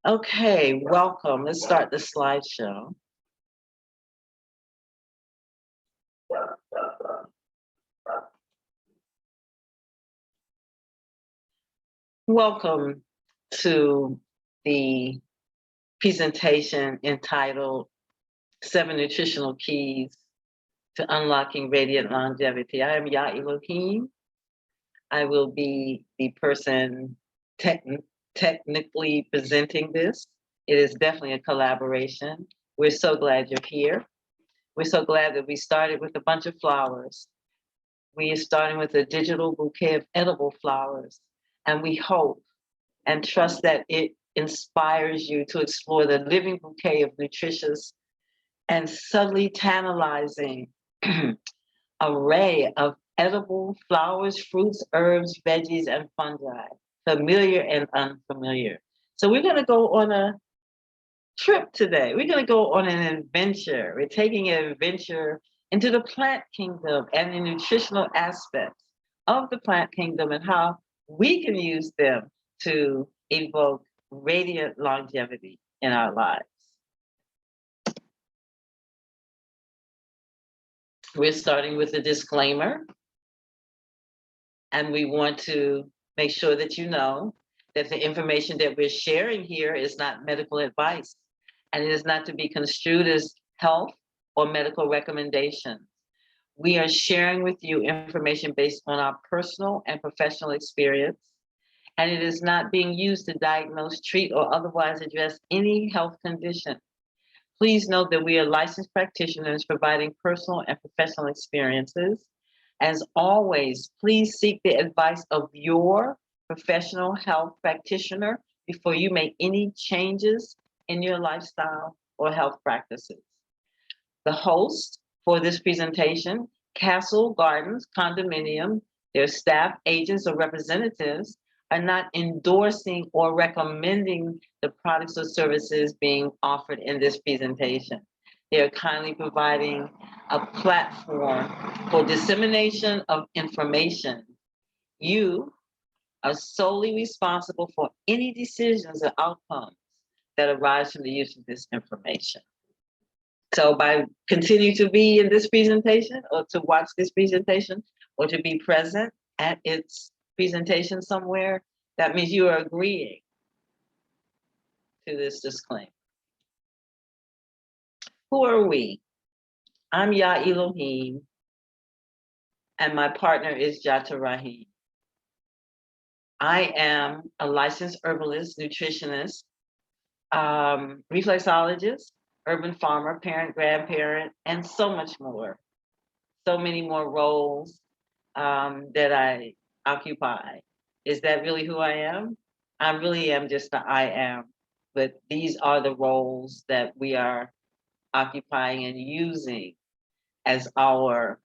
Okay, welcome. Let's start the slideshow. Welcome to the presentation entitled 7 Nutritional Keys to Unlocking Radiant Longevity. I am Ya Elohim. I will be the person technically presenting this. It is definitely a collaboration. We're so glad you're here. We're so glad that we started with a bunch of flowers. We are starting with a digital bouquet of edible flowers, and we hope and trust that it inspires you to explore the living bouquet of nutritious and subtly tantalizing array of edible flowers, fruits, herbs, veggies, and fungi, familiar and unfamiliar. So we're going to go on a trip today. We're going to go on an adventure. We're taking an adventure into the plant kingdom and the nutritional aspects of the plant kingdom and how we can use them to evoke radiant longevity in our lives. We're starting with a disclaimer, and we want to make sure that you know that the information that we're sharing here is not medical advice, and it is not to be construed as health or medical recommendations. We are sharing with you information based on our personal and professional experience, and it is not being used to diagnose, treat, or otherwise address any health condition. Please note that we are licensed practitioners providing personal and professional experiences. As always, please seek the advice of your professional health practitioner before you make any changes in your lifestyle or health practices. The host for this presentation, Castle Gardens Condominium, their staff, agents, or representatives are not endorsing or recommending the products or services being offered in this presentation. They are kindly providing a platform for dissemination of information. You are solely responsible for any decisions or outcomes that arise from the use of this information. So by continuing to be in this presentation or to watch this presentation or to be present at its presentation somewhere, that means you are agreeing to this disclaimer. Who are we? I'm Ya Elohim, and my partner is Jata Rahim. I am a licensed herbalist, nutritionist, reflexologist, urban farmer, parent, grandparent, and so much more. So many more roles that I occupy. Is that really who I am? I really am just the I am, but these are the roles that we are occupying and using as our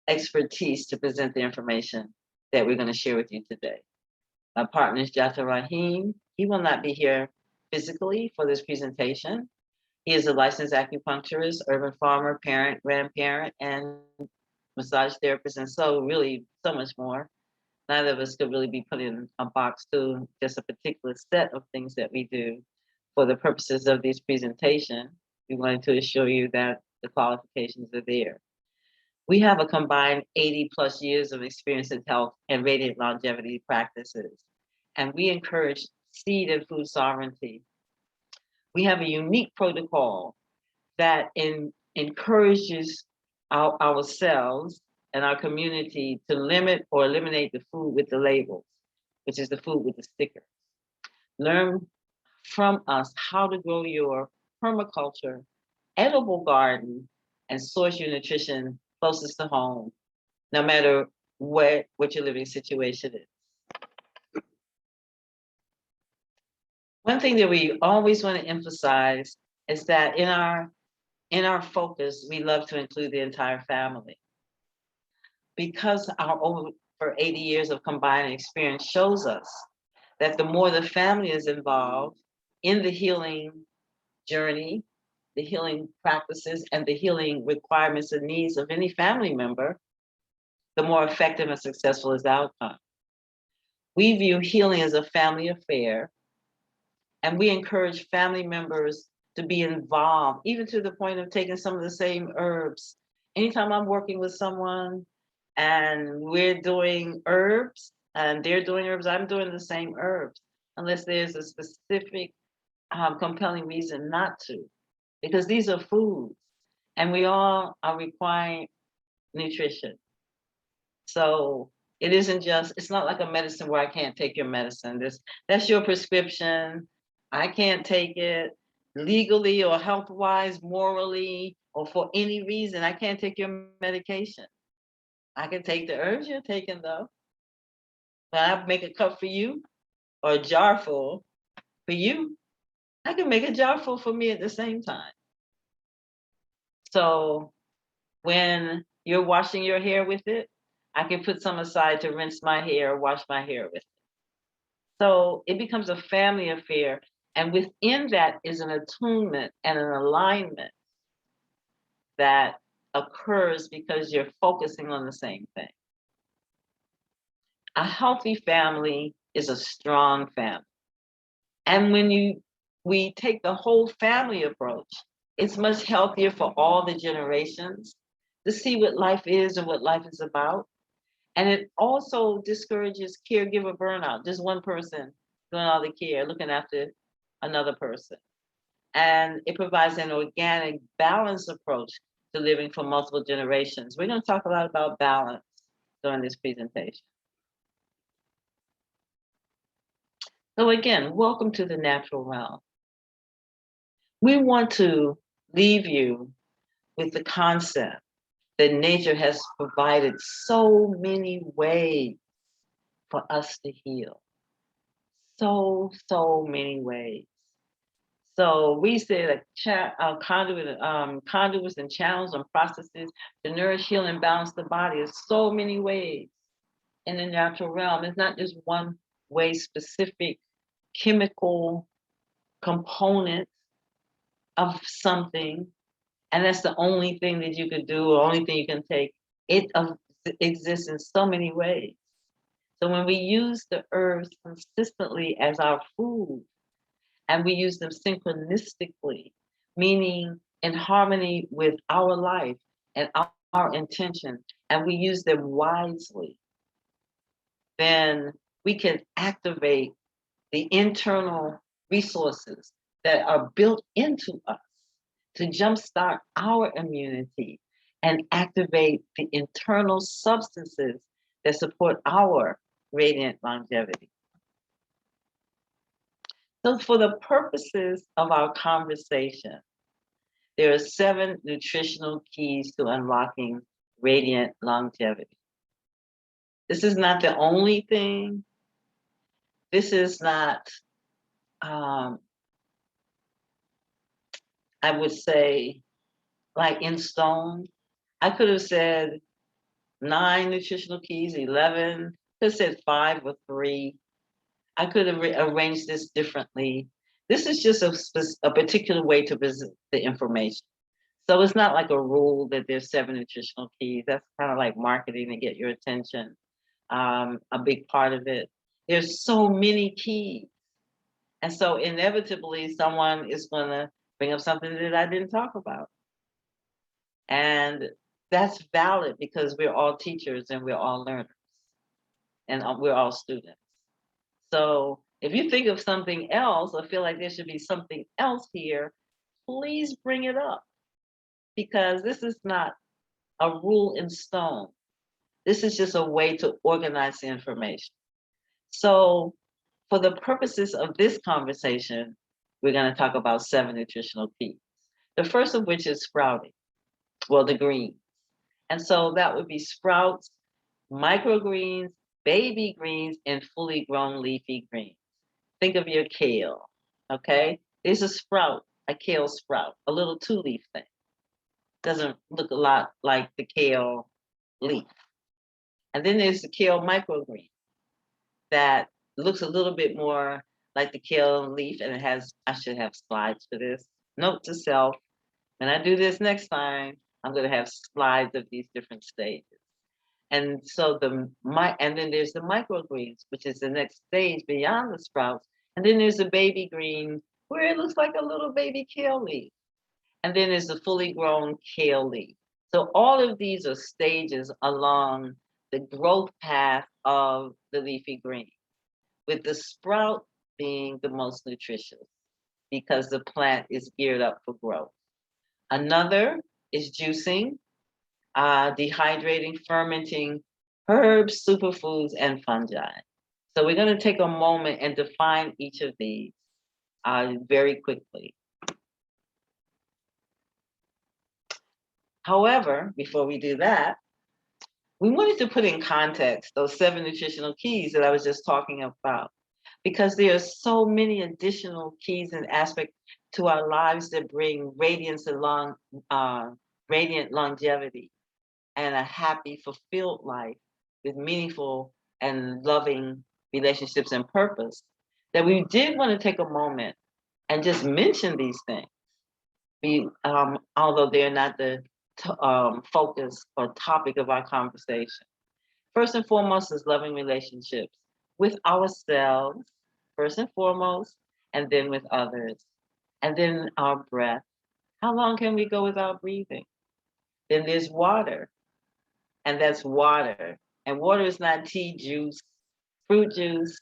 expertise to present the information that we're going to share with you today. My partner is Jata Rahim. He will not be here physically for this presentation. He is a licensed acupuncturist, urban farmer, parent, grandparent, and massage therapist, and so much more. Neither of us could really be put in a box to just a particular set of things that we do. For the purposes of this presentation, we wanted to assure you that the qualifications are there. We have a combined 80 plus years of experience in health and radiant longevity practices, and we encourage seed and food sovereignty. We have a unique protocol that encourages ourselves and our community to limit or eliminate the food with the labels, which is the food with the stickers. Learn from us how to grow your permaculture, edible garden, and source your nutrition closest to home, no matter what your living situation is. One thing that we always want to emphasize is that in our focus, we love to include the entire family. Because our over 80 years of combined experience shows us that the more the family is involved in the healing journey, the healing practices, and the healing requirements and needs of any family member, the more effective and successful is the outcome. We view healing as a family affair And we encourage family members to be involved, even to the point of taking some of the same herbs. Anytime I'm working with someone and we're doing herbs and they're doing herbs, I'm doing the same herbs, unless there's a specific compelling reason not to, because these are foods and we all are requiring nutrition. So it isn't just, it's not like a medicine where I can't take your medicine. That's your prescription. I can't take it legally or health wise, morally, or for any reason. I can't take your medication. I can take the herbs you're taking though. But I make a cup for you or a jar full for you. I can make a jar full for me at the same time. So when you're washing your hair with it, I can put some aside to rinse my hair, wash my hair with it. So it becomes a family affair. And within that is an attunement and an alignment that occurs because you're focusing on the same thing. A healthy family is a strong family. And when we take the whole family approach, it's much healthier for all the generations to see what life is and what life is about. And it also discourages caregiver burnout, just one person doing all the care, looking after another person. And it provides an organic, balanced approach to living for multiple generations. We're going to talk a lot about balance during this presentation. So again, welcome to the natural realm. We want to leave you with the concept that nature has provided so many ways for us to heal. So many ways. So we say that conduits and channels and processes to nourish, heal, and balance the body. There's so many ways in the natural realm. It's not just one way specific chemical component of something, and that's the only thing that you could do or only thing you can take. It exists in so many ways. So when we use the herbs consistently as our food, and we use them synchronistically, meaning in harmony with our life and our intention, and we use them wisely, then we can activate the internal resources that are built into us to jumpstart our immunity and activate the internal substances that support our radiant longevity. So for the purposes of our conversation, there are 7 nutritional keys to unlocking radiant longevity. This is not the only thing. This is not, I would say, like in stone. I could have said 9 nutritional keys, 11, could have said 5 or 3. I could have arranged this differently. This is just a particular way to present the information. So it's not like a rule that there's 7 nutritional keys. That's kind of like marketing to get your attention, a big part of it. There's so many keys. And so inevitably someone is gonna bring up something that I didn't talk about. And that's valid because we're all teachers and we're all learners and we're all students. So if you think of something else or feel like there should be something else here, please bring it up, because this is not a rule in stone. This is just a way to organize the information. So for the purposes of this conversation, we're going to talk about 7 nutritional keys. The first of which is sprouting, well, the greens. And so that would be sprouts, microgreens, baby greens, and fully grown leafy greens. Think of your kale, okay? There's a sprout, a kale sprout, a little 2-leaf thing. Doesn't look a lot like the kale leaf. And then there's the kale microgreen that looks a little bit more like the kale leaf, and it has, I should have slides for this. Note to self, when I do this next time, I'm gonna have slides of these different stages. And so and then there's the microgreens, which is the next stage beyond the sprouts, And then there's the baby green, where it looks like a little baby kale leaf. And then there's the fully grown kale leaf. So all of these are stages along the growth path of the leafy green, with the sprout being the most nutritious because the plant is geared up for growth. Another is juicing, dehydrating, fermenting herbs, superfoods, and fungi. So we're going to take a moment and define each of these very quickly. However, before we do that, we wanted to put in context those 7 nutritional keys that I was just talking about, because there are so many additional keys and aspects to our lives that bring radiance along, radiant longevity and a happy, fulfilled life with meaningful and loving relationships and purpose, that we did want to take a moment and just mention these things. Although they're not the focus or topic of our conversation. First and foremost is loving relationships with ourselves, first and foremost, and then with others. And then our breath. How long can we go without breathing? Then there's water, and that's water. And water is not tea, juice, fruit juice.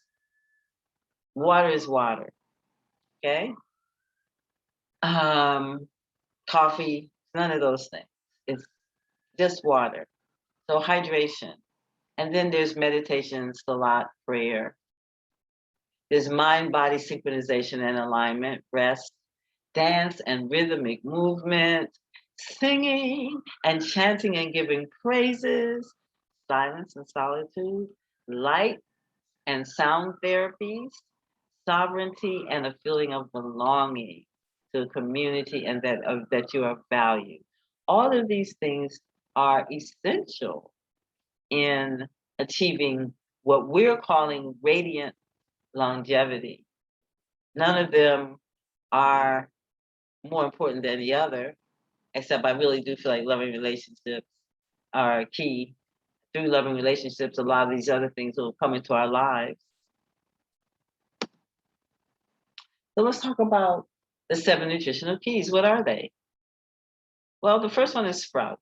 Water is water, okay? Coffee, none of those things. It's just water. So hydration. And then there's meditation, salat, prayer. There's mind-body synchronization and alignment, rest, dance and rhythmic movement, singing and chanting and giving praises, silence and solitude, light and sound therapies, sovereignty and a feeling of belonging to a community and that you are valued. All of these things are essential in achieving what we're calling radiant longevity. None of them are more important than the other, except I really do feel like loving relationships are key. Through loving relationships, a lot of these other things will come into our lives. So let's talk about the 7 nutritional keys. What are they? Well, the first one is sprouts.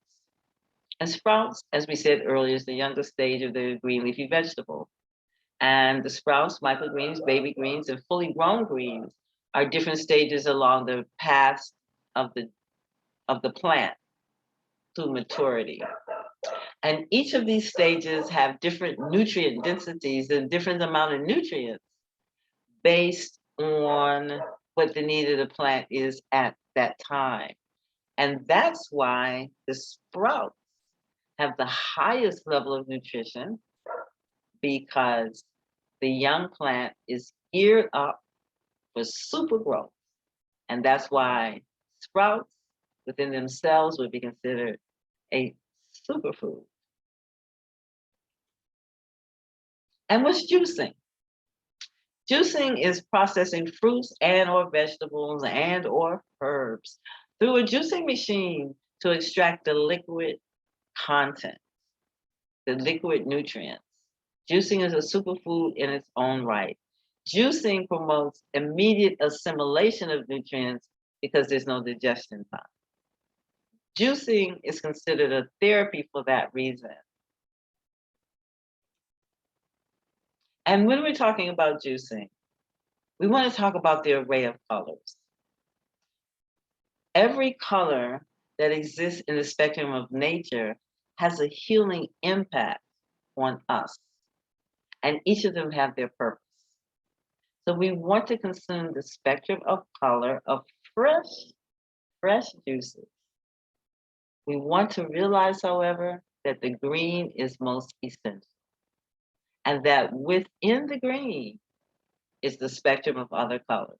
And sprouts, as we said earlier, is the youngest stage of the green leafy vegetable. And the sprouts, microgreens, baby greens, and fully grown greens are different stages along the path of the plant to maturity. And each of these stages have different nutrient densities and different amount of nutrients based on what the need of the plant is at that time. And that's why the sprouts have the highest level of nutrition, because the young plant is geared up for super growth. And that's why sprouts within themselves would be considered a superfood. And what's juicing? Juicing is processing fruits and or vegetables and or herbs through a juicing machine to extract the liquid content, the liquid nutrients. Juicing is a superfood in its own right. Juicing promotes immediate assimilation of nutrients because there's no digestion time. Juicing is considered a therapy for that reason. And when we're talking about juicing, we want to talk about the array of colors. Every color that exists in the spectrum of nature has a healing impact on us, and each of them have their purpose. So we want to consume the spectrum of color of fresh juices. We want to realize, however, that the green is most essential, and that within the green is the spectrum of other colors,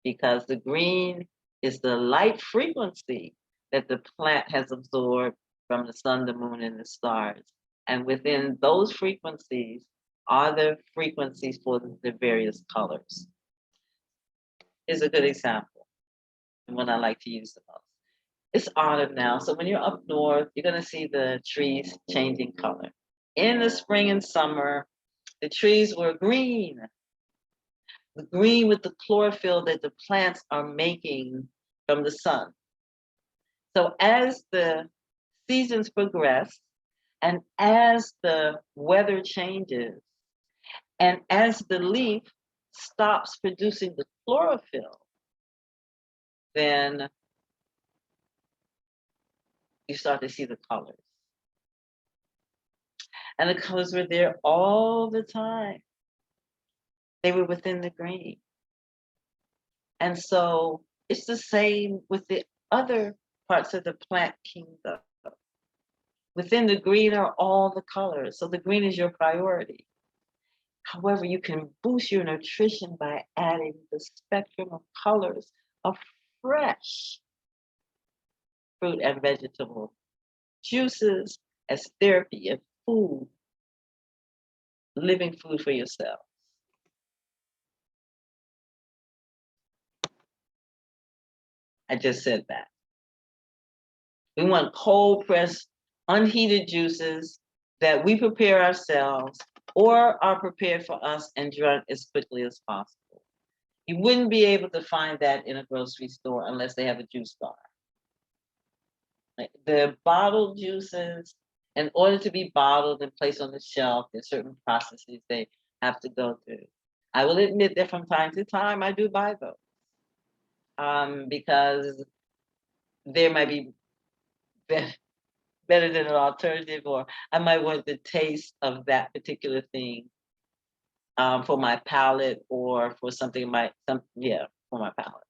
because the green is the light frequency that the plant has absorbed from the sun, the moon, and the stars. And within those frequencies are the frequencies for the various colors. Here's a good example, and one I like to use the most. It's autumn now, so when you're up north, you're gonna see the trees changing color. In the spring and summer, the trees were green. The green with the chlorophyll that the plants are making from the sun. So as the seasons progress and as the weather changes and as the leaf stops producing the chlorophyll, then you start to see the colors. And the colors were there all the time. They were within the green. And so it's the same with the other parts of the plant kingdom. Within the green are all the colors. So the green is your priority. However, you can boost your nutrition by adding the spectrum of colors of fresh fruit and vegetable juices as therapy and food, living food for yourself. I just said that. We want cold pressed, unheated juices that we prepare ourselves or are prepared for us and drunk as quickly as possible. You wouldn't be able to find that in a grocery store unless they have a juice bar. Like the bottled juices, in order to be bottled and placed on the shelf, there's certain processes they have to go through. I will admit that from time to time I do buy those because there might be better than an alternative, or I might want the taste of that particular thing for my palate or for something for my palate.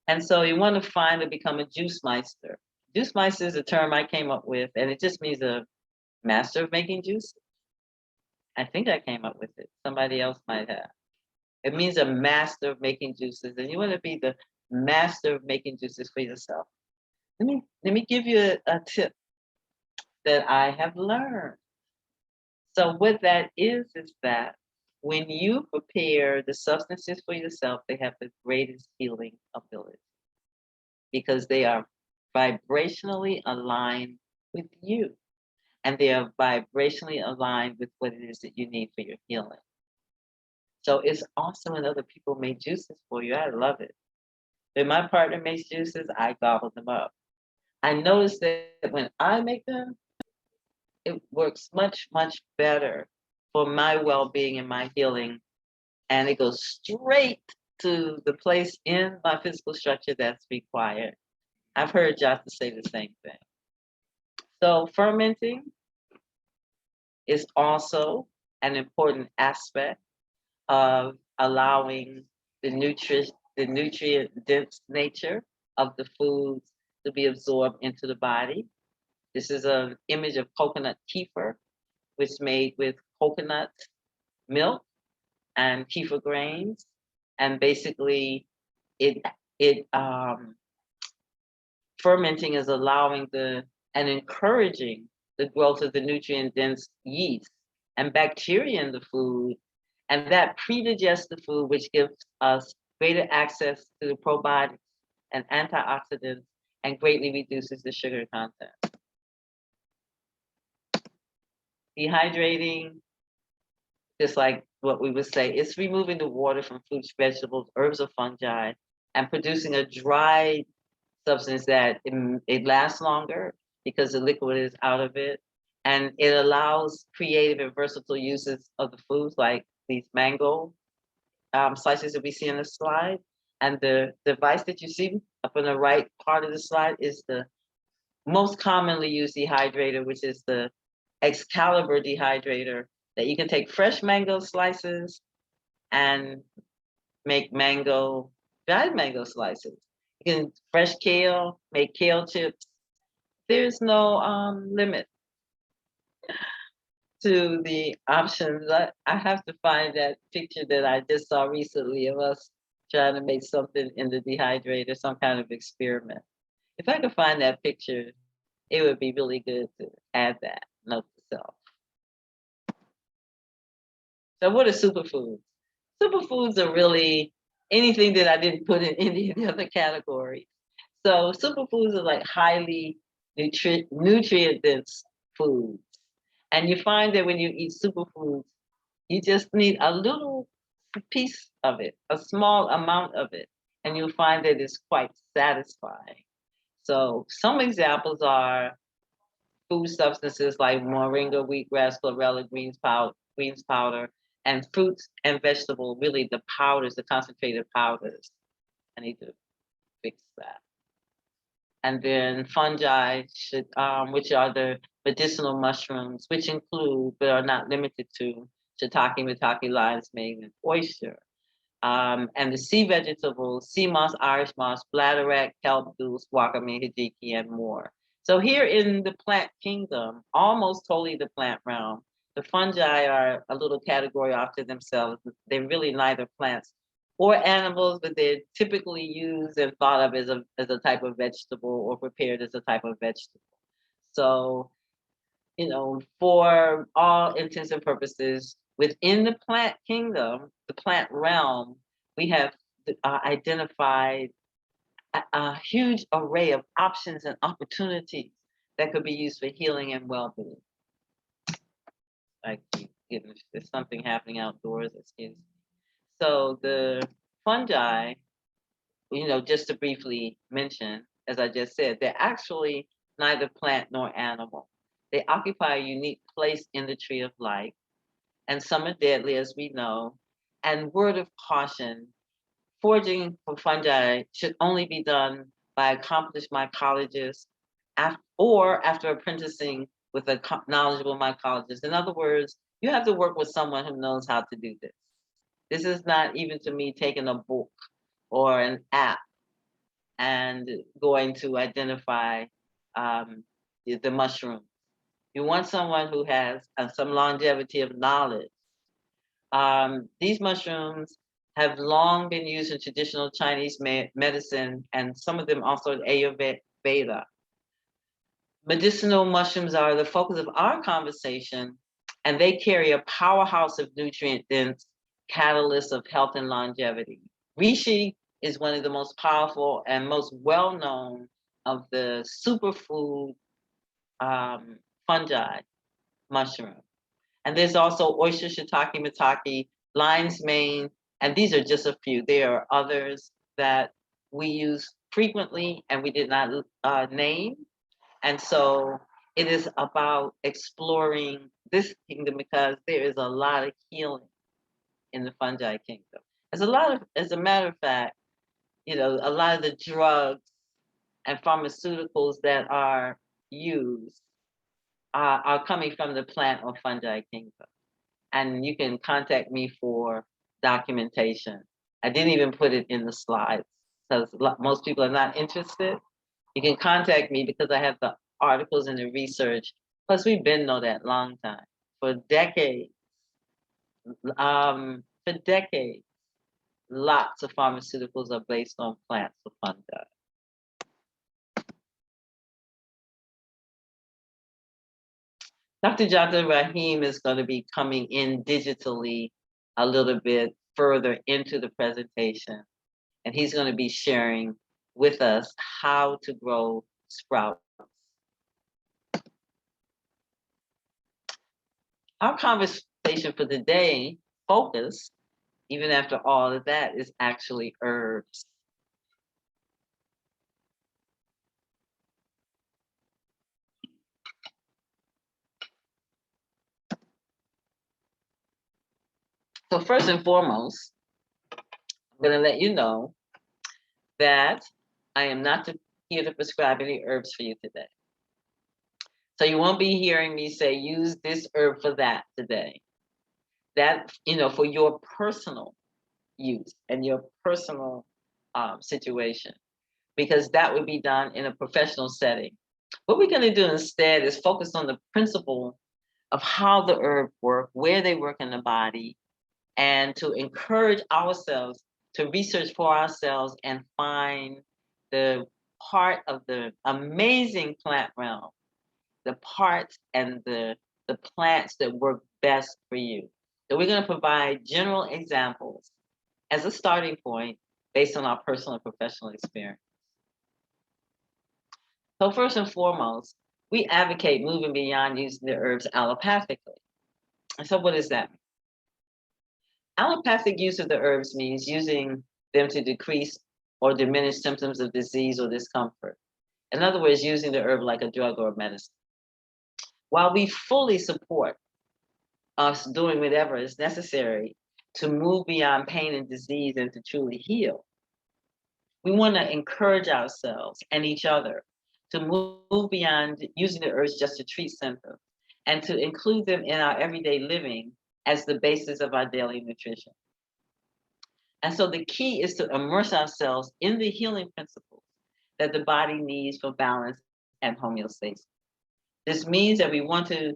And so you want to find to become a juice meister. Juice meister is a term I came up with, and it just means a master of making juice. I think I came up with it. Somebody else might have. It means a master of making juices, and you want to be the master of making juices for yourself. Let me give you a tip that I have learned. So what that is that when you prepare the substances for yourself, they have the greatest healing ability because they are vibrationally aligned with you and they are vibrationally aligned with what it is that you need for your healing. So it's awesome when other people make juices for you. I love it. When my partner makes juices, I gobble them up. I notice that when I make them, it works much, much better for my well-being and my healing. And it goes straight to the place in my physical structure that's required. I've heard Jota say the same thing. So fermenting is also an important aspect of allowing the nutrient-dense nature of the foods to be absorbed into the body. This is an image of coconut kefir, which is made with coconut milk and kefir grains, and basically, it fermenting is allowing and encouraging the growth of the nutrient-dense yeast and bacteria in the food, and that predigests the food, which gives us greater access to the probiotics and antioxidants, and greatly reduces the sugar content. Dehydrating, just like what we would say, it's removing the water from fruits, vegetables, herbs, or fungi, and producing a dried substance that it lasts longer because the liquid is out of it. And it allows creative and versatile uses of the foods, like these mango slices that we see in the slide. And the device that you see up on the right part of the slide is the most commonly used dehydrator, which is the Excalibur dehydrator, that you can take fresh mango slices and make dried mango slices. You can fresh kale, make kale chips. There's no limit to the options. I have to find that picture that I just saw recently of us trying to make something in the dehydrator, some kind of experiment. If I could find that picture, it would be really good to add that note to self. So what are superfoods? Superfoods are really anything that I didn't put in any of the other categories. So superfoods are like highly nutrient-dense foods. And you find that when you eat superfoods, you just need a little a piece of it, a small amount of it, and you'll find that it's quite satisfying. So some examples are food substances like moringa, wheatgrass, chlorella, greens powder, and fruits and vegetable, really the powders, the concentrated powders. I need to fix that. And then fungi, which are the medicinal mushrooms, which include but are not limited to shiitake, maitake, lion's mane, and oyster. And the sea vegetables, sea moss, Irish moss, bladderwrack, kelp, goose, wakame, hijiki, and more. So here in the plant kingdom, almost totally the plant realm, the fungi are a little category off to themselves. They're really neither plants or animals, but they're typically used and thought of as a type of vegetable or prepared as a type of vegetable. So, for all intents and purposes, within the plant kingdom, the plant realm, we have identified a huge array of options and opportunities that could be used for healing and well-being. There's something happening outdoors. Excuse me. So the fungi, just to briefly mention, as I just said, they're actually neither plant nor animal. They occupy a unique place in the tree of life, and some are deadly, as we know. And word of caution, foraging for fungi should only be done by accomplished mycologists or after apprenticing with a knowledgeable mycologist. In other words, you have to work with someone who knows how to do this. This is not even to me taking a book or an app and going to identify the mushroom. You want someone who has some longevity of knowledge. These mushrooms have long been used in traditional Chinese medicine, and some of them also in Ayurveda. Medicinal mushrooms are the focus of our conversation, and they carry a powerhouse of nutrient-dense catalysts of health and longevity. Reishi is one of the most powerful and most well-known of the superfood fungi mushroom. And there's also oyster, shiitake, maitake, lion's mane, and these are just a few. There are others that we use frequently and we did not name. And so it is about exploring this kingdom because there is a lot of healing in the fungi kingdom. As a matter of fact, a lot of the drugs and pharmaceuticals that are used are coming from the plant or fungi kingdom. And you can contact me for documentation. I didn't even put it in the slides because most people are not interested. You can contact me because I have the articles and the research. Plus, we've been know that long time, for decades. For decades, lots of pharmaceuticals are based on plants or fungi. Dr. Jata Rahim is going to be coming in digitally a little bit further into the presentation, and he's going to be sharing with us how to grow sprouts. Our conversation for today focus, even after all of that, is actually herbs. So first and foremost, I'm going to let you know that I am not here to prescribe any herbs for you today. So you won't be hearing me say, use this herb for that today. That, for your personal use and your personal situation, because that would be done in a professional setting. What we're going to do instead is focus on the principle of how the herb work, where they work in the body, and to encourage ourselves to research for ourselves and find the part of the amazing plant realm, the parts and the plants that work best for you. So we're going to provide general examples as a starting point based on our personal and professional experience. So first and foremost, we advocate moving beyond using the herbs allopathically. And so what does that mean? Allopathic use of the herbs means using them to decrease or diminish symptoms of disease or discomfort. In other words, using the herb like a drug or a medicine. While we fully support us doing whatever is necessary to move beyond pain and disease and to truly heal, we want to encourage ourselves and each other to move beyond using the herbs just to treat symptoms and to include them in our everyday living as the basis of our daily nutrition. And so the key is to immerse ourselves in the healing principles that the body needs for balance and homeostasis. This means that we want to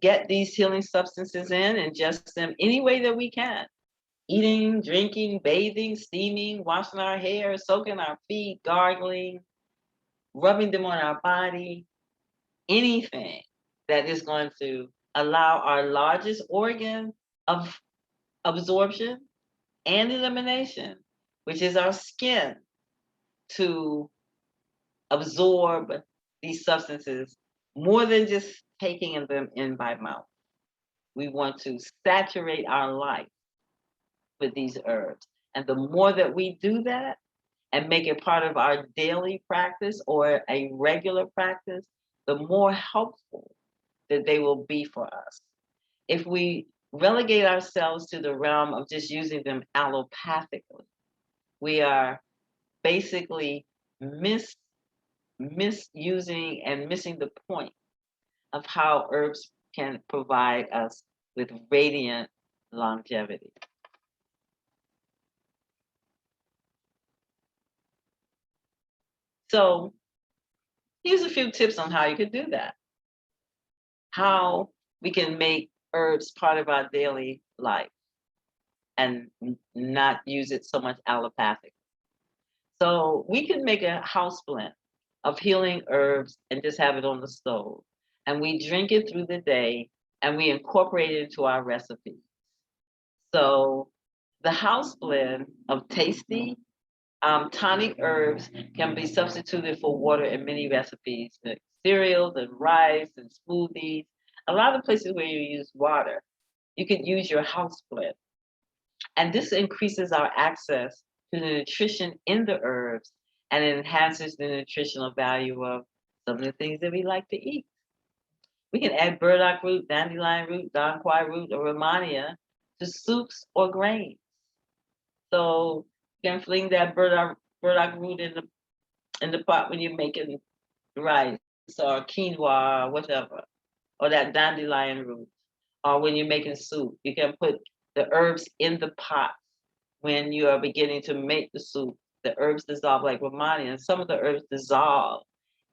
get these healing substances in and ingest them any way that we can. Eating, drinking, bathing, steaming, washing our hair, soaking our feet, gargling, rubbing them on our body, anything that is going to allow our largest organ of absorption and elimination, which is our skin, to absorb these substances more than just taking them in by mouth. We want to saturate our life with these herbs. And the more that we do that and make it part of our daily practice or a regular practice, the more helpful that they will be for us. If we relegate ourselves to the realm of just using them allopathically, we are basically misusing and missing the point of how herbs can provide us with radiant longevity. So here's a few tips on how you could do that. How we can make herbs part of our daily life and not use it so much allopathic. So we can make a house blend of healing herbs and just have it on the stove. And we drink it through the day and we incorporate it into our recipes. So the house blend of tasty tonic herbs can be substituted for water in many recipes, like cereals and rice and smoothies. A lot of places where you use water, you could use your house blend. And this increases our access to the nutrition in the herbs and it enhances the nutritional value of some of the things that we like to eat. We can add burdock root, dandelion root, Don Quai root, or Romania to soups or grains. So you can fling that burdock root in the pot when you're making rice or quinoa or whatever, or that dandelion root, or when you're making soup. You can put the herbs in the pot when you are beginning to make the soup. The herbs dissolve like Romani, and some of the herbs dissolve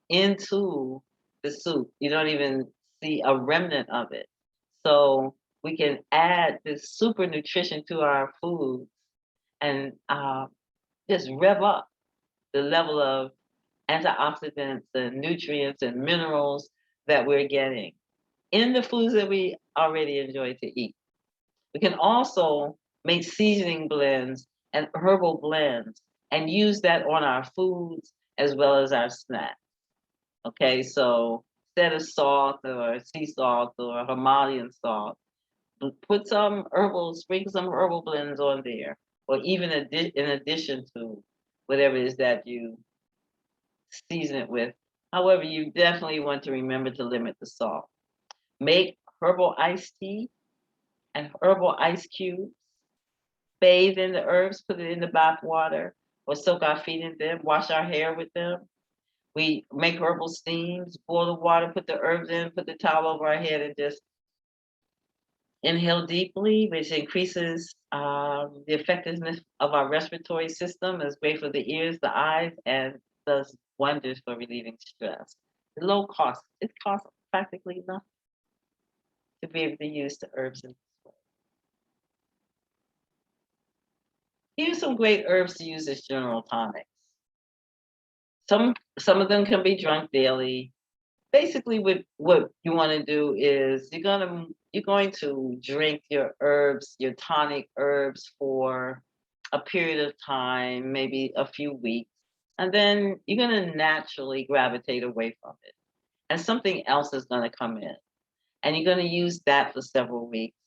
into the soup. You don't even see a remnant of it. So we can add this super nutrition to our food and just rev up the level of antioxidants and nutrients and minerals that we're getting in the foods that we already enjoy to eat. We can also make seasoning blends and herbal blends and use that on our foods as well as our snacks. Okay, so instead of salt or sea salt or Himalayan salt, put some herbal, sprinkle some herbal blends on there, or even in addition to whatever it is that you season it with. However, you definitely want to remember to limit the salt. Make herbal iced tea and herbal ice cubes. Bathe in the herbs, put it in the bath water, or soak our feet in them, wash our hair with them. We make herbal steams, boil the water, put the herbs in, put the towel over our head, and just inhale deeply, which increases the effectiveness of our respiratory system. It's great for the ears, the eyes, and does wonders for relieving stress. Low cost. It costs practically nothing to be able to use the herbs in this way. Here's some great herbs to use as general tonics. Some of them can be drunk daily. Basically, what you want to do is you're going to drink your herbs, your tonic herbs for a period of time, maybe a few weeks, and then you're going to naturally gravitate away from it, and something else is going to come in, and you're going to use that for several weeks,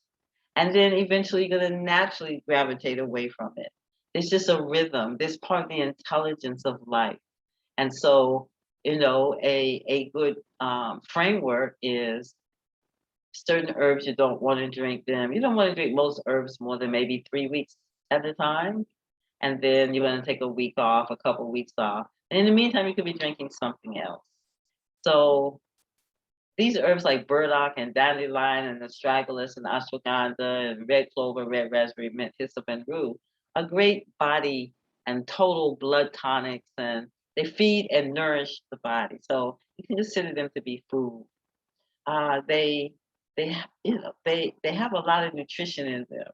And then eventually you're going to naturally gravitate away from it. It's just a rhythm. This part of the intelligence of life. And so, a good framework is certain herbs you don't want to drink them. You don't want to drink most herbs more than maybe 3 weeks at a time. And then you're going to take a week off, a couple weeks off. And in the meantime, you could be drinking something else. So these herbs like burdock and dandelion and astragalus and ashwagandha and red clover, red raspberry, mint, hyssop, and rue are great body and total blood tonics, and they feed and nourish the body. So you can consider them to be food. They they have a lot of nutrition in them.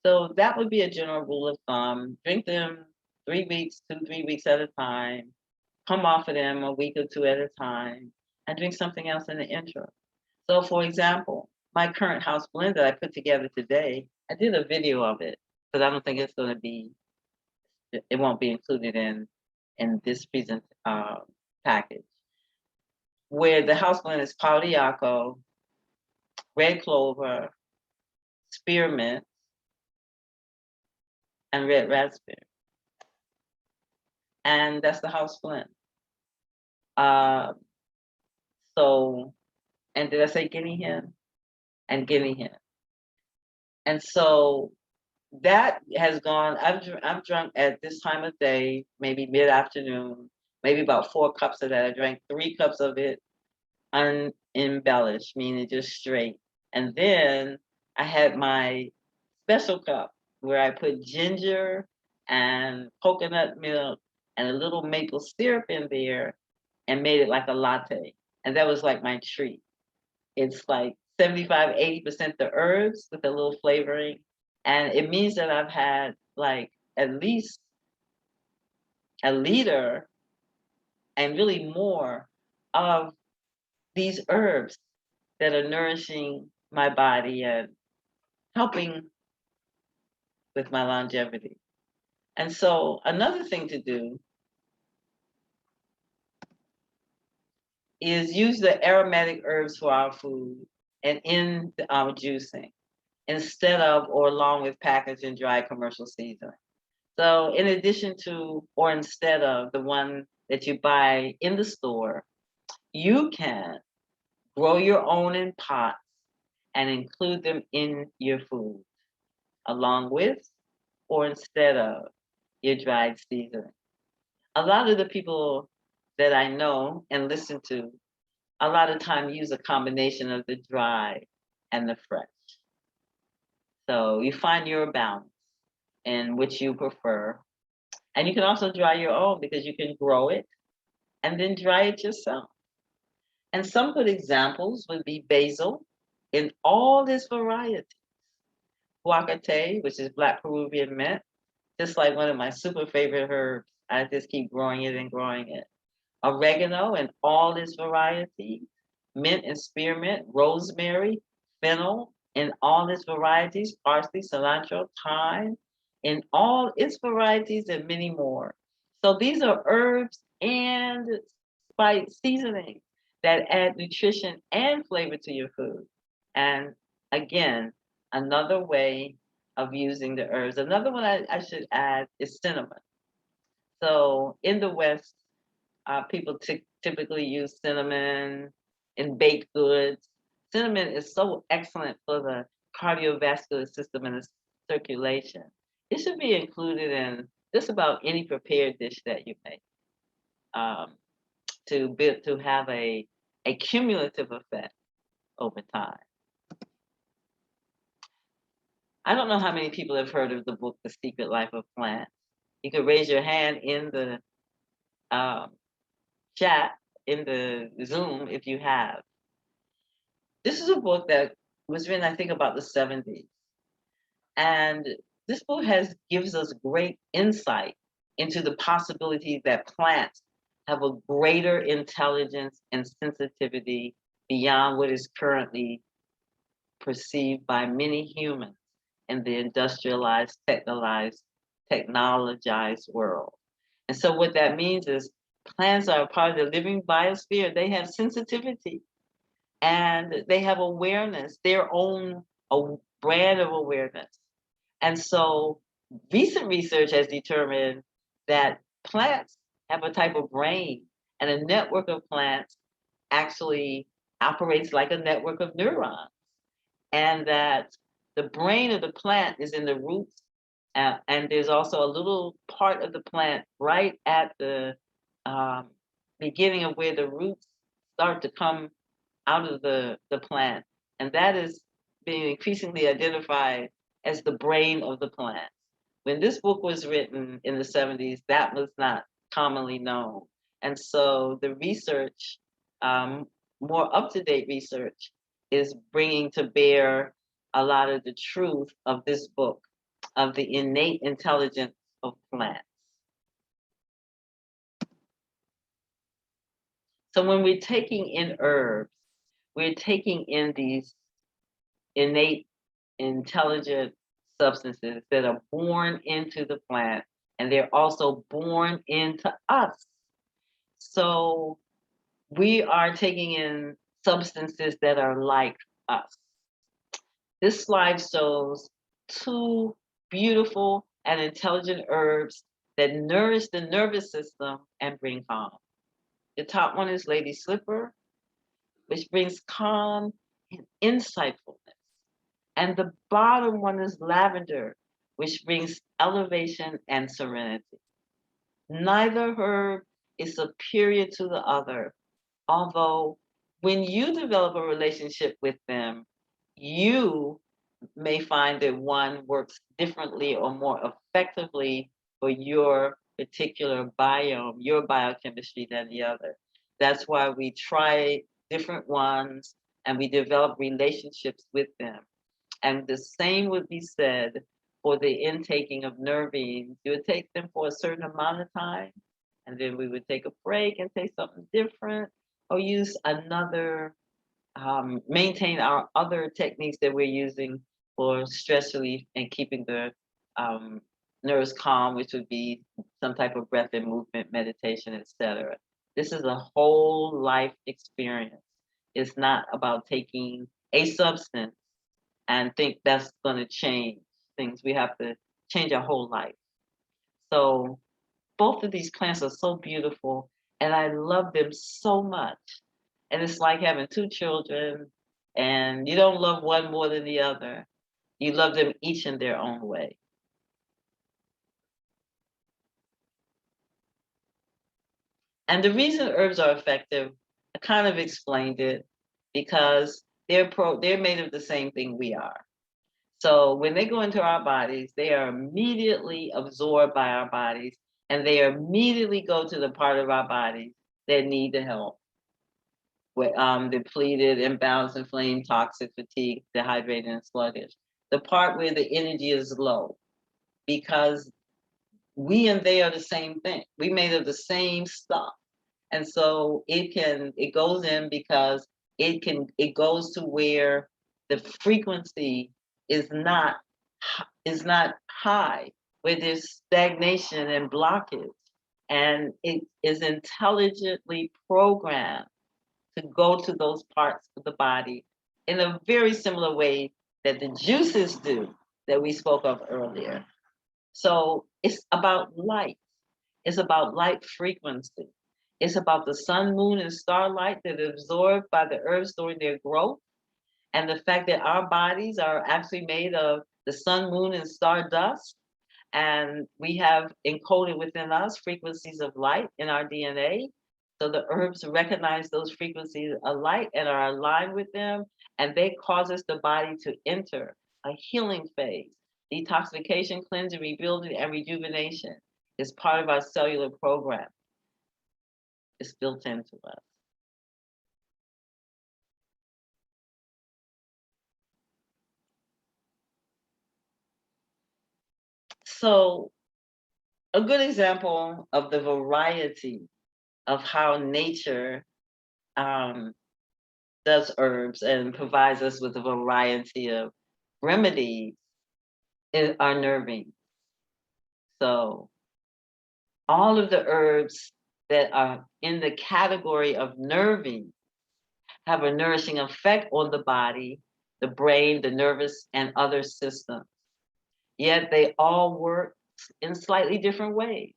So that would be a general rule of thumb. Drink them 3 weeks, 2, 3 weeks at a time. Come off of them a week or two at a time, and drink something else in the interim. So, for example, my current house blend that I put together today, I did a video of it because I don't think it's going to be, it won't be included in this present package. Where the house blend is Pauliaco, red clover, spearmint, and red raspberry, and that's the house blend. Uh, so, and did I say guinea hen? And guinea hen. And so that has gone. I've drunk at this time of day, maybe mid afternoon, maybe about 4 cups of that. I drank 3 cups of it unembellished, meaning just straight. And then I had my special cup where I put ginger and coconut milk and a little maple syrup in there and made it like a latte. And that was like my treat. It's like 75, 80% the herbs with a little flavoring. And it means that I've had like at least a liter and really more of these herbs that are nourishing my body and helping with my longevity. And so another thing to do is use the aromatic herbs for our food and in our juicing instead of or along with packaged and dry commercial seasoning. So in addition to or instead of the one that you buy in the store, you can grow your own in pots and include them in your food along with or instead of your dried seasoning. A lot of the people that I know and listen to a lot of time use a combination of the dry and the fresh. So you find your balance in which you prefer. And you can also dry your own because you can grow it and then dry it yourself. And some good examples would be basil in all its varieties. Guacate, which is black Peruvian mint, just like one of my super favorite herbs. I just keep growing it and growing it. Oregano in all its varieties, mint and spearmint, rosemary, fennel in all its varieties, parsley, cilantro, thyme in all its varieties, and many more. So these are herbs and spice seasonings that add nutrition and flavor to your food. And again, another way of using the herbs. Another one I should add is cinnamon. So in the West, people typically use cinnamon in baked goods. Cinnamon is so excellent for the cardiovascular system and the circulation. It should be included in just about any prepared dish that you make to have a cumulative effect over time. I don't know how many people have heard of the book, The Secret Life of Plants. You can raise your hand in the chat in the Zoom if you have. This is a book that was written, I think, about the 70s. And this book gives us great insight into the possibility that plants have a greater intelligence and sensitivity beyond what is currently perceived by many humans in the industrialized, technologized world. And so what that means is plants are a part of the living biosphere. They have sensitivity and they have awareness, their own brand of awareness. And so recent research has determined that plants have a type of brain, and a network of plants actually operates like a network of neurons, and that the brain of the plant is in the roots, and there's also a little part of the plant right at the um, beginning of where the roots start to come out of the plant, and that is being increasingly identified as the brain of the plant. When this book was written in the 70s, that was not commonly known. And so the research, more up-to-date research, is bringing to bear a lot of the truth of this book, of the innate intelligence of plants. So when we're taking in herbs, we're taking in these innate intelligent substances that are born into the plant, and they're also born into us. So we are taking in substances that are like us. This slide shows two beautiful and intelligent herbs that nourish the nervous system and bring calm. The top one is Lady Slipper, which brings calm and insightfulness. And the bottom one is lavender, which brings elevation and serenity. Neither herb is superior to the other, although when you develop a relationship with them, you may find that one works differently or more effectively for your particular biome, your biochemistry than the other. That's why we try different ones and we develop relationships with them. And the same would be said for the intaking of nervines. You would take them for a certain amount of time, and then we would take a break and take something different, or use another, maintain our other techniques that we're using for stress relief and keeping the nerves calm, which would be some type of breath and movement, meditation, etc. This is a whole life experience. It's not about taking a substance and think that's going to change things. We have to change our whole life. So both of these plants are so beautiful, and I love them so much. And it's like having two children, and you don't love one more than the other. You love them each in their own way. And the reason herbs are effective, I kind of explained it, because they're made of the same thing we are. So when they go into our bodies, they are immediately absorbed by our bodies, and they immediately go to the part of our bodies that need the help. With depleted, imbalanced, inflamed, toxic, fatigued, dehydrated, and sluggish. The part where the energy is low, because we and they are the same thing. We made of the same stuff. And so it goes in because it goes to where the frequency is not high, where there's stagnation and blockage, and it is intelligently programmed to go to those parts of the body in a very similar way that the juices do that we spoke of earlier. So it's about light. It's about light frequency. It's about the sun, moon, and starlight that are absorbed by the herbs during their growth. And the fact that our bodies are actually made of the sun, moon, and star dust. And we have encoded within us frequencies of light in our DNA. So the herbs recognize those frequencies of light and are aligned with them. And they cause us the body to enter a healing phase. Detoxification, cleansing, rebuilding, and rejuvenation is part of our cellular program. It's built into us. So a good example of the variety of how nature does herbs and provides us with a variety of remedies is our nerving. So all of the herbs that are in the category of nerving have a nourishing effect on the body the brain, the nervous, and other systems. Yet they all work in slightly different ways.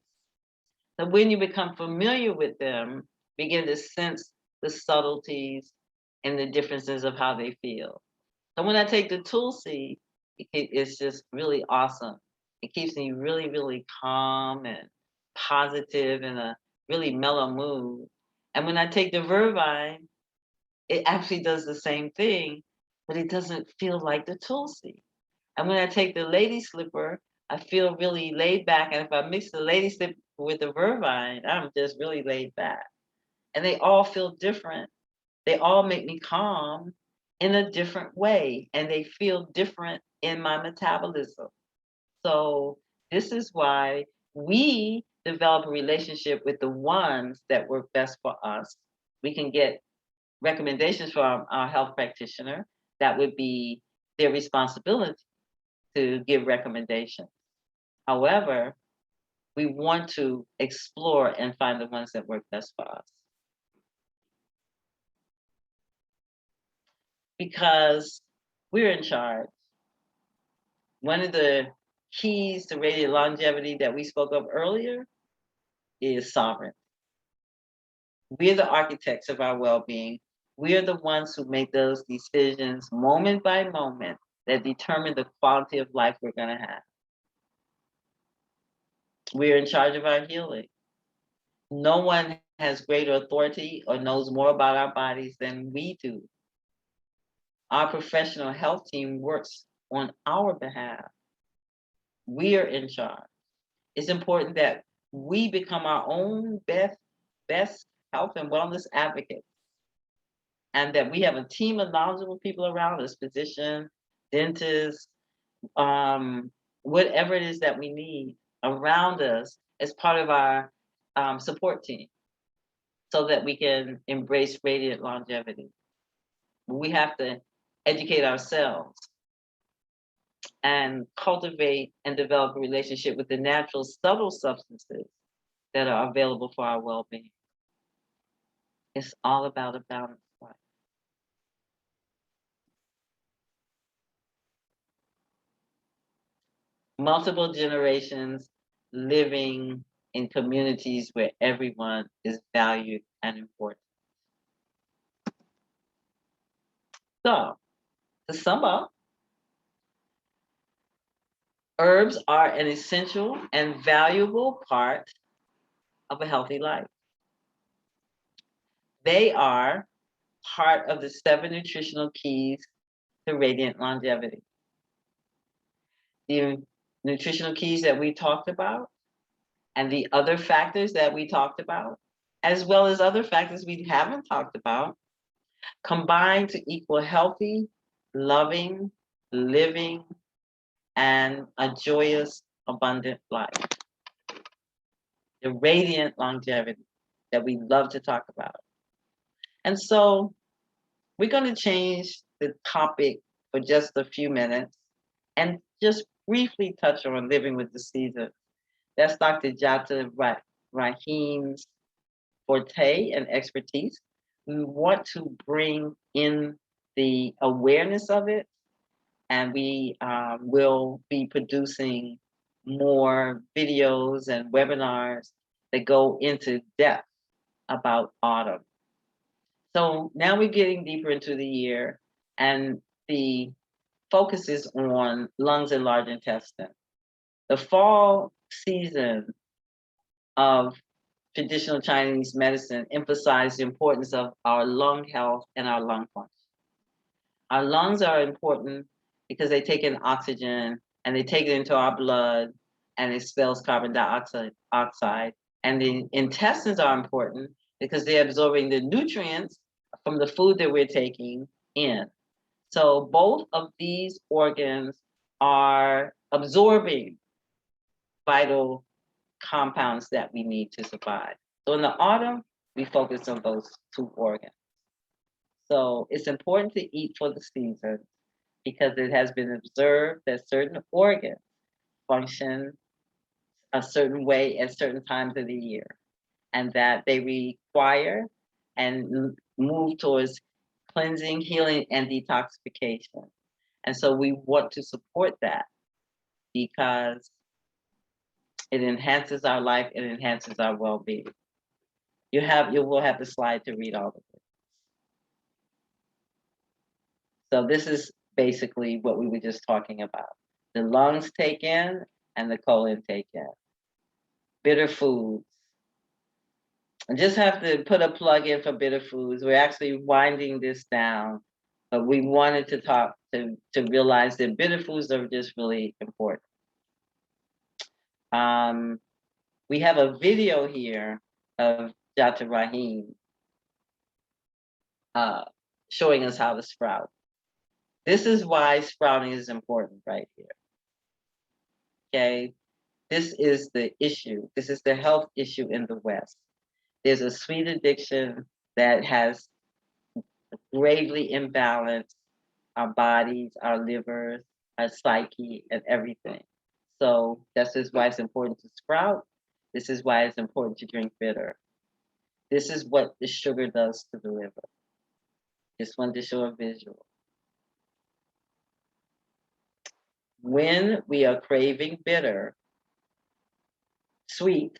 So when you become familiar with them, begin to sense the subtleties and the differences of how they feel. So when I take the Tulsi, it's just really awesome. It keeps me really, really calm and positive in a really mellow mood. And when I take the Vervine, it actually does the same thing, but it doesn't feel like the Tulsi. And when I take the Lady Slipper, I feel really laid back. And if I mix the Lady Slipper with the Vervine, I'm just really laid back. And they all feel different. They all make me calm in a different way, and they feel different in my metabolism. So this is why we develop a relationship with the ones that work best for us. We can get recommendations from our health practitioner. That would be their responsibility to give recommendations. However, we want to explore and find the ones that work best for us. Because we're in charge. One of the keys to radiant longevity that we spoke of earlier is sovereignty. We're the architects of our well-being. We're the ones who make those decisions moment by moment that determine the quality of life we're going to have. We're in charge of our healing. No one has greater authority or knows more about our bodies than we do. Our professional health team works on our behalf. We are in charge. It's important that we become our own best health and wellness advocates, and that we have a team of knowledgeable people around us, physicians, dentists, whatever it is that we need around us as part of our support team, so that we can embrace radiant longevity. We have to educate ourselves and cultivate and develop a relationship with the natural subtle substances that are available for our well-being. It's all about a balanced life. Multiple generations living in communities where everyone is valued and important. So, to sum up, herbs are an essential and valuable part of a healthy life. They are part of the 7 nutritional keys to radiant longevity. The nutritional keys that we talked about and the other factors that we talked about, as well as other factors we haven't talked about, combine to equal healthy, loving, living, and a joyous, abundant life. The radiant longevity that we love to talk about. And so we're going to change the topic for just a few minutes and just briefly touch on living with the seasons. That's Dr. Jata Rahim's forte and expertise. We want to bring in the awareness of it, and we will be producing more videos and webinars that go into depth about autumn. So now we're getting deeper into the year, and the focus is on lungs and large intestine. The fall season of traditional Chinese medicine emphasized the importance of our lung health and our lung function. Our lungs are important because they take in oxygen and they take it into our blood and expels carbon dioxide. And the intestines are important because they're absorbing the nutrients from the food that we're taking in. So both of these organs are absorbing vital compounds that we need to survive. So in the autumn, we focus on those 2 organs. So it's important to eat for the season because it has been observed that certain organs function a certain way at certain times of the year, and that they require and move towards cleansing, healing, and detoxification. And so we want to support that because it enhances our life, it enhances our well-being. You will have the slide to read all of it. So this is basically what we were just talking about. The lungs take in and the colon take in. Bitter foods. I just have to put a plug in for bitter foods. We're actually winding this down, but we wanted to talk to realize that bitter foods are just really important. We have a video here of Dr. Rahim showing us how to sprout. This is why sprouting is important right here. Okay, this is the issue. This is the health issue in the West. There's a sweet addiction that has gravely imbalanced our bodies, our livers, our psyche, and everything. So this is why it's important to sprout. This is why it's important to drink bitter. This is what the sugar does to the liver. Just wanted to show a visual. When we are craving bitter, sweet,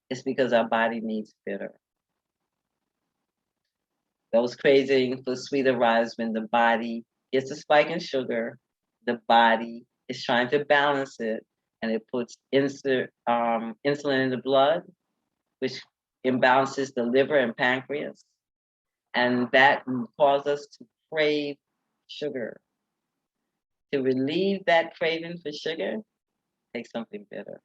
it's because our body needs bitter. Those cravings for sweet arise when the body gets a spike in sugar, the body is trying to balance it, and it puts insulin in the blood, which imbalances the liver and pancreas. And that causes us to crave sugar. To relieve that craving for sugar, take something bitter.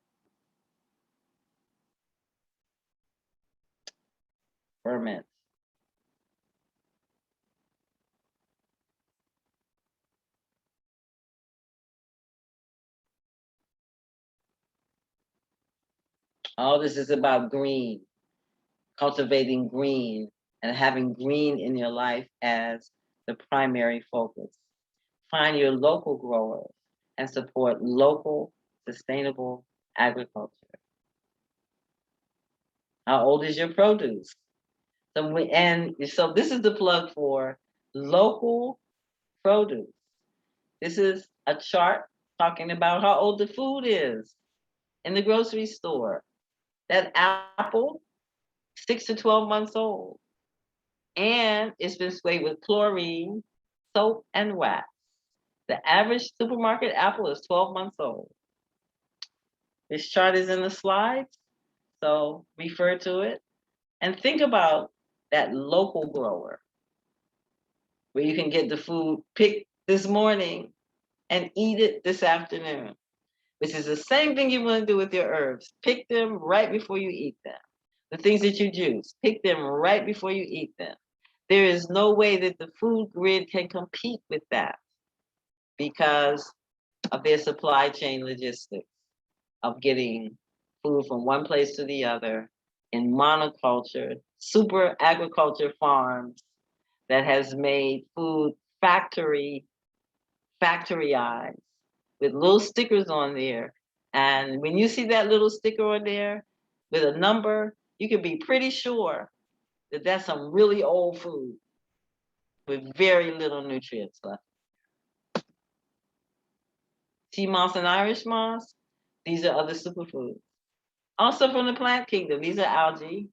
Ferment. All this is about green, cultivating green, and having green in your life as the primary focus. Find your local growers and support local, sustainable agriculture. How old is your produce? So this is the plug for local produce. This is a chart talking about how old the food is in the grocery store. That apple, 6 to 12 months old. And it's been sprayed with chlorine, soap, and wax. The average supermarket apple is 12 months old. This chart is in the slides, so refer to it. And think about that local grower where you can get the food picked this morning and eat it this afternoon, which is the same thing you want to do with your herbs. Pick them right before you eat them. The things that you juice, pick them right before you eat them. There is no way that the food grid can compete with that because of their supply chain logistics of getting food from one place to the other in monoculture, super agriculture farms that has made food factorized with little stickers on there. And when you see that little sticker on there with a number, you can be pretty sure that that's some really old food with very little nutrients left. Sea moss and Irish moss, these are other superfoods. Also from the plant kingdom, these are algae.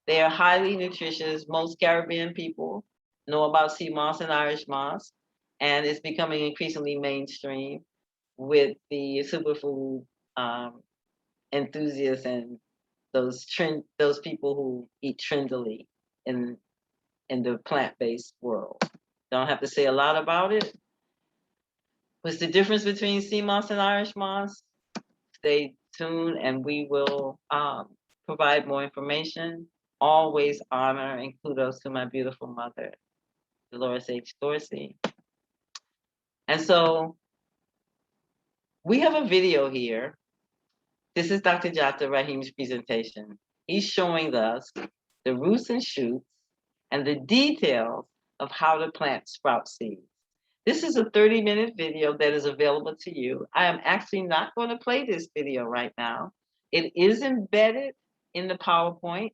They are highly nutritious. Most Caribbean people know about sea moss and Irish moss, and it's becoming increasingly mainstream with the superfood enthusiasts and those people who eat trendily in the plant-based world. Don't have to say a lot about it. What's the difference between sea moss and Irish moss? Stay tuned and we will provide more information. Always honor and kudos to my beautiful mother, Dolores H. Dorsey. And so we have a video here. This is Dr. Jata Rahim's presentation. He's showing us the roots and shoots and the details of how to plant sprout seeds. This is a 30-minute video that is available to you. I am actually not going to play this video right now. It is embedded in the PowerPoint,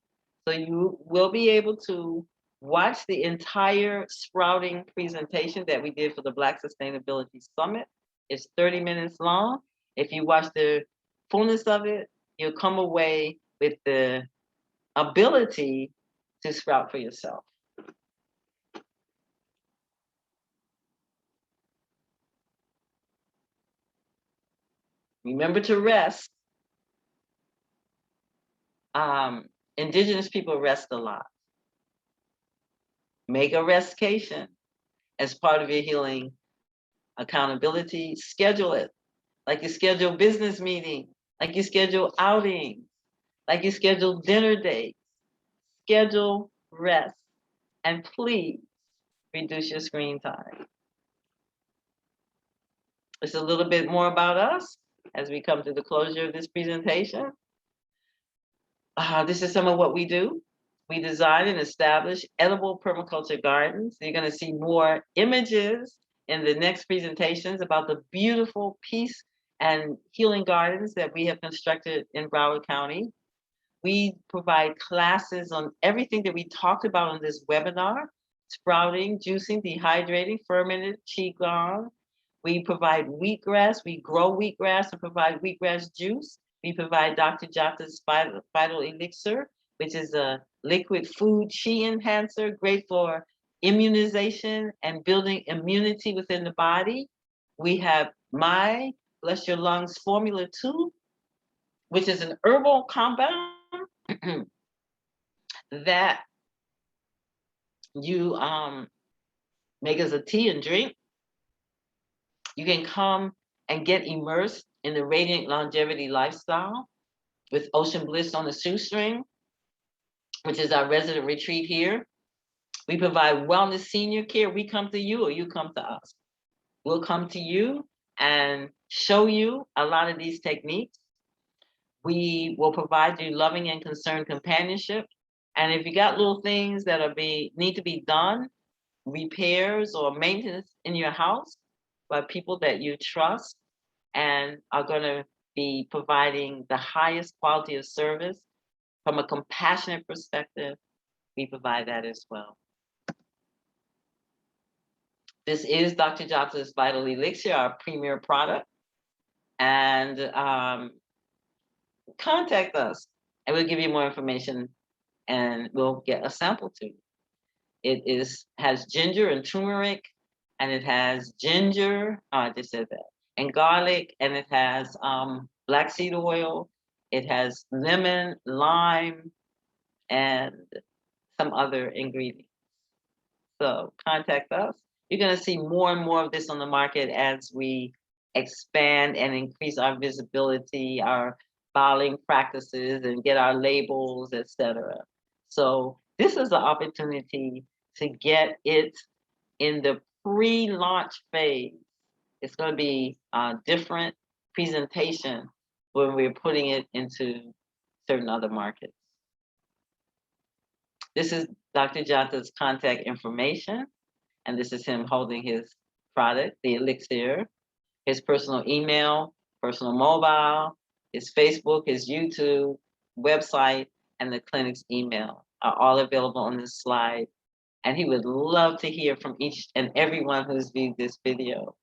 so you will be able to Watch the entire sprouting presentation that we did for the Black Sustainability Summit. It's 30 minutes long. If you watch the fullness of it, you'll come away with the ability to sprout for yourself. Remember to rest. Indigenous people rest a lot. Make a restcation as part of your healing accountability. Schedule it like you schedule business meetings, like you schedule outings, like you schedule dinner dates. Schedule rest, and please reduce your screen time. It's a little bit more about us as we come to the closure of this presentation. This is some of what we do. We design and establish edible permaculture gardens. You're going to see more images in the next presentations about the beautiful peace and healing gardens that we have constructed in Broward County. We provide classes on everything that we talked about on this webinar: sprouting, juicing, dehydrating, fermented qigong. We provide wheatgrass. We grow wheatgrass and provide wheatgrass juice. We provide Dr. Jata's Vital Elixir, which is a liquid food chi enhancer, great for immunization and building immunity within the body. We have My Bless Your Lungs Formula 2, which is an herbal compound that you make as a tea and drink. You can come and get immersed in the radiant longevity lifestyle with Ocean Bliss on the shoestring, which is our resident retreat here. We provide wellness senior care. We come to you or you come to us. We'll come to you and show you a lot of these techniques. We will provide you loving and concerned companionship. And if you got little things that need to be done, repairs or maintenance in your house by people that you trust and are going to be providing the highest quality of service from a compassionate perspective, we provide that as well. This is Dr. Jata's Vital Elixir, our premier product. And contact us and we'll give you more information and we'll get a sample to you. It has ginger and turmeric, and it has ginger, I just said that, and garlic, and it has black seed oil, it has lemon, lime, and some other ingredients. So contact us. You're going to see more and more of this on the market as we expand and increase our visibility, our filing practices, and get our labels, etc. So this is an opportunity to get it in the pre-launch phase. It's going to be a different presentation when we're putting it into certain other markets. This is Dr. Jata's contact information, and this is him holding his product, the elixir, his personal email, personal mobile, his Facebook, his YouTube, website, and the clinic's email are all available on this slide. And he would love to hear from each and everyone who's viewed this video,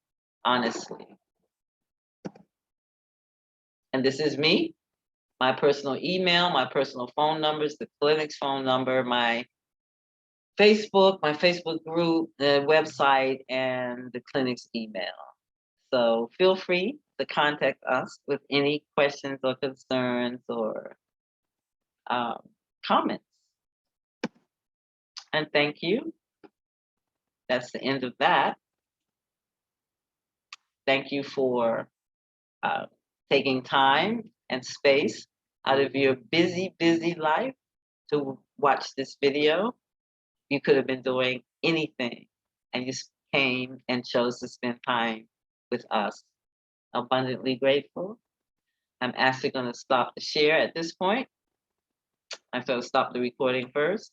honestly. And this is me, my personal email, my personal phone numbers, the clinic's phone number, my Facebook group, the website, and the clinic's email. So feel free to contact us with any questions or concerns or comments. And thank you. That's the end of that. Thank you for taking time and space out of your busy, busy life to watch this video. You could have been doing anything, and you came and chose to spend time with us. Abundantly grateful. I'm actually going to stop the share at this point. I'm going to stop the recording first.